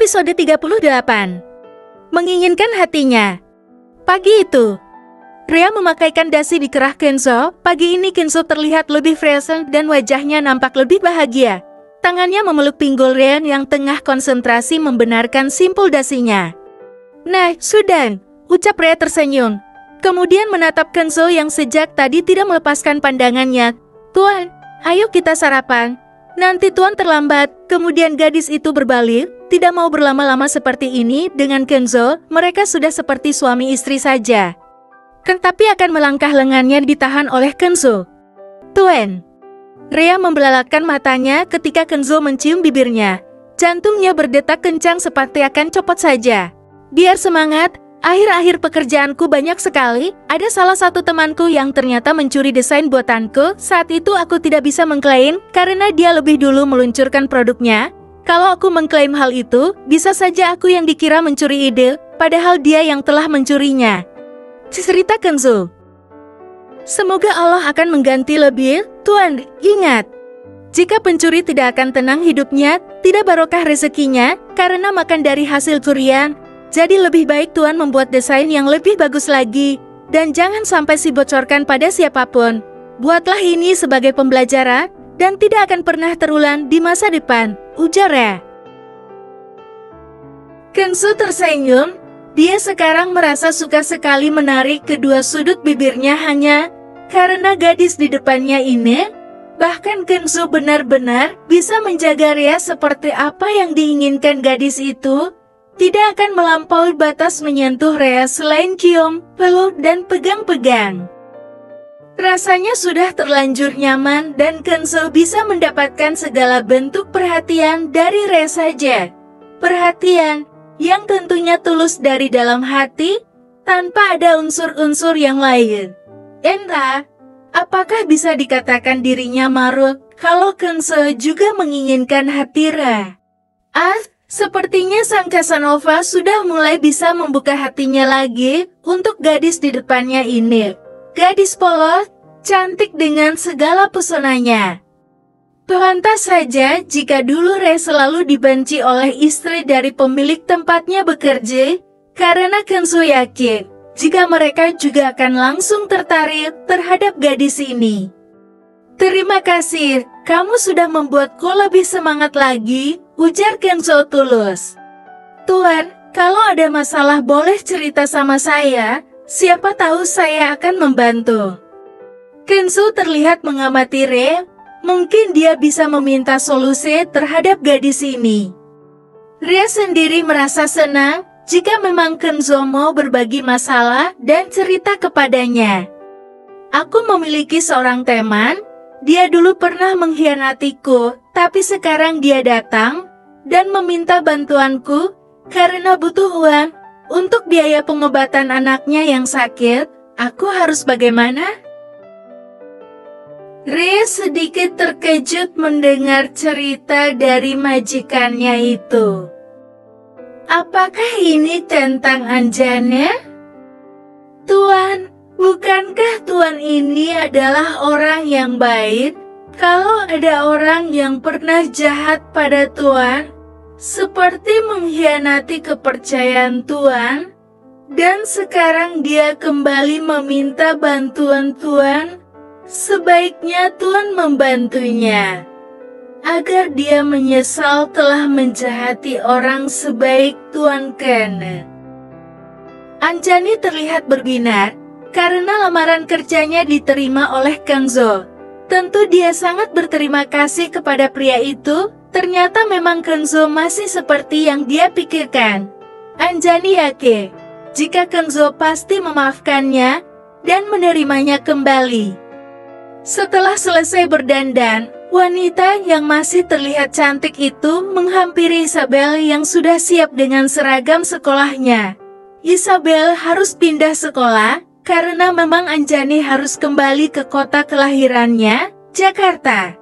Episode 38. Menginginkan hatinya. Pagi itu, Rhea memakaikan dasi di kerah Kenzo. Pagi ini Kenzo terlihat lebih fresh dan wajahnya nampak lebih bahagia. Tangannya memeluk pinggul Rhea yang tengah konsentrasi membenarkan simpul dasinya. Nah, sudah, ucap Rhea tersenyum. Kemudian menatap Kenzo yang sejak tadi tidak melepaskan pandangannya. Tuan, ayo kita sarapan. Nanti Tuan terlambat. Kemudian gadis itu berbalik, tidak mau berlama-lama seperti ini dengan Kenzo. Mereka sudah seperti suami istri saja. Tetapi akan melangkah lengannya ditahan oleh Kenzo. Tuan. Rhea membelalakan matanya ketika Kenzo mencium bibirnya. Jantungnya berdetak kencang seperti akan copot saja. Biar semangat. Akhir-akhir pekerjaanku banyak sekali. Ada salah satu temanku yang ternyata mencuri desain buatanku. Saat itu aku tidak bisa mengklaim karena dia lebih dulu meluncurkan produknya. Kalau aku mengklaim hal itu, bisa saja aku yang dikira mencuri ide, padahal dia yang telah mencurinya. Cerita Kenzo. Semoga Allah akan mengganti lebih. Tuan, ingat. Jika pencuri tidak akan tenang hidupnya, tidak barokah rezekinya, karena makan dari hasil curian. Jadi lebih baik Tuan membuat desain yang lebih bagus lagi. Dan jangan sampai dibocorkan pada siapapun. Buatlah ini sebagai pembelajaran, dan tidak akan pernah terulang di masa depan, ujar Rhea. Kenzo tersenyum. Dia sekarang merasa suka sekali menarik kedua sudut bibirnya hanya karena gadis di depannya ini. Bahkan Kenzo benar-benar bisa menjaga Rhea seperti apa yang diinginkan gadis itu. Tidak akan melampaui batas menyentuh Rhea selain cium, peluk, dan pegang-pegang. Rasanya sudah terlanjur nyaman dan Kenzo bisa mendapatkan segala bentuk perhatian dari Rhea saja. Perhatian yang tentunya tulus dari dalam hati, tanpa ada unsur-unsur yang lain. Entah, apakah bisa dikatakan dirinya marut kalau Kenzo juga menginginkan hati Rhea? Sepertinya sang Casanova sudah mulai bisa membuka hatinya lagi untuk gadis di depannya ini. Gadis polos, cantik dengan segala pesonanya. Pantas saja jika dulu Rhea selalu dibenci oleh istri dari pemilik tempatnya bekerja, karena Kenzo yakin jika mereka juga akan langsung tertarik terhadap gadis ini. Terima kasih, kamu sudah membuatku lebih semangat lagi, ujar Kenzo tulus. Tuan, kalau ada masalah boleh cerita sama saya, siapa tahu saya akan membantu. Kenzo terlihat mengamati Rhea, mungkin dia bisa meminta solusi terhadap gadis ini. Rhea sendiri merasa senang jika memang Kenzo mau berbagi masalah dan cerita kepadanya. Aku memiliki seorang teman. Dia dulu pernah mengkhianatiku, tapi sekarang dia datang dan meminta bantuanku karena butuh uang untuk biaya pengobatan anaknya yang sakit. Aku harus bagaimana? Rhea sedikit terkejut mendengar cerita dari majikannya itu. Apakah ini tentang Anjana? Tuan, bukankah Tuan ini adalah orang yang baik? Kalau ada orang yang pernah jahat pada Tuan, seperti mengkhianati kepercayaan Tuan, dan sekarang dia kembali meminta bantuan Tuan, sebaiknya Tuan membantunya, agar dia menyesal telah menjahati orang sebaik Tuan Kenneth. Anjani terlihat berbinar, karena lamaran kerjanya diterima oleh Kenzo. Tentu dia sangat berterima kasih kepada pria itu. Ternyata memang Kenzo masih seperti yang dia pikirkan. Anjani yakin jika Kenzo pasti memaafkannya dan menerimanya kembali. Setelah selesai berdandan, wanita yang masih terlihat cantik itu menghampiri Isabel yang sudah siap dengan seragam sekolahnya. Isabel harus pindah sekolah karena memang Anjani harus kembali ke kota kelahirannya, Jakarta.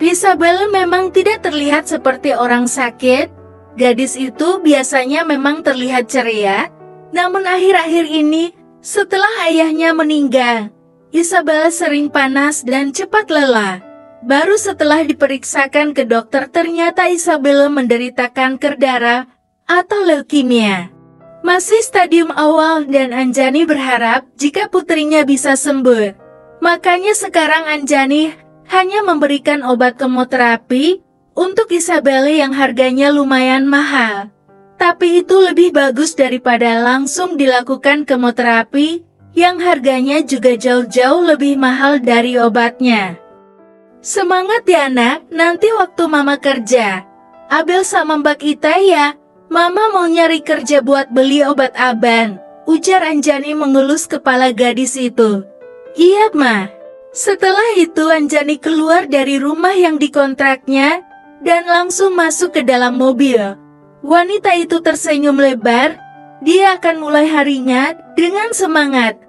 Isabel memang tidak terlihat seperti orang sakit. Gadis itu biasanya memang terlihat ceria. Namun akhir-akhir ini, setelah ayahnya meninggal, Isabel sering panas dan cepat lelah. Baru setelah diperiksakan ke dokter ternyata Isabel menderita kanker darah atau leukemia. Masih stadium awal dan Anjani berharap jika putrinya bisa sembuh. Makanya sekarang Anjani hanya memberikan obat kemoterapi untuk Isabelle yang harganya lumayan mahal. Tapi itu lebih bagus daripada langsung dilakukan kemoterapi yang harganya juga jauh-jauh lebih mahal dari obatnya. Semangat ya nak, nanti waktu mama kerja. Abel sama Mbak Ita ya, mama mau nyari kerja buat beli obat Aban, ujar Anjani mengelus kepala gadis itu. Iya ma. Setelah itu Anjani keluar dari rumah yang dikontraknya dan langsung masuk ke dalam mobil. Wanita itu tersenyum lebar, dia akan mulai harinya dengan semangat.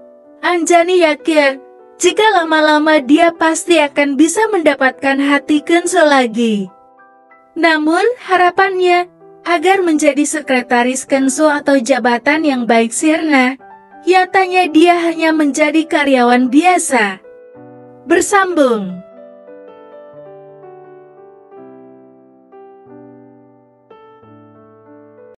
Anjani yakin, jika lama-lama dia pasti akan bisa mendapatkan hati Kenzo lagi. Namun harapannya, agar menjadi sekretaris Kenzo atau jabatan yang baik sirna, nyatanya dia hanya menjadi karyawan biasa. Bersambung.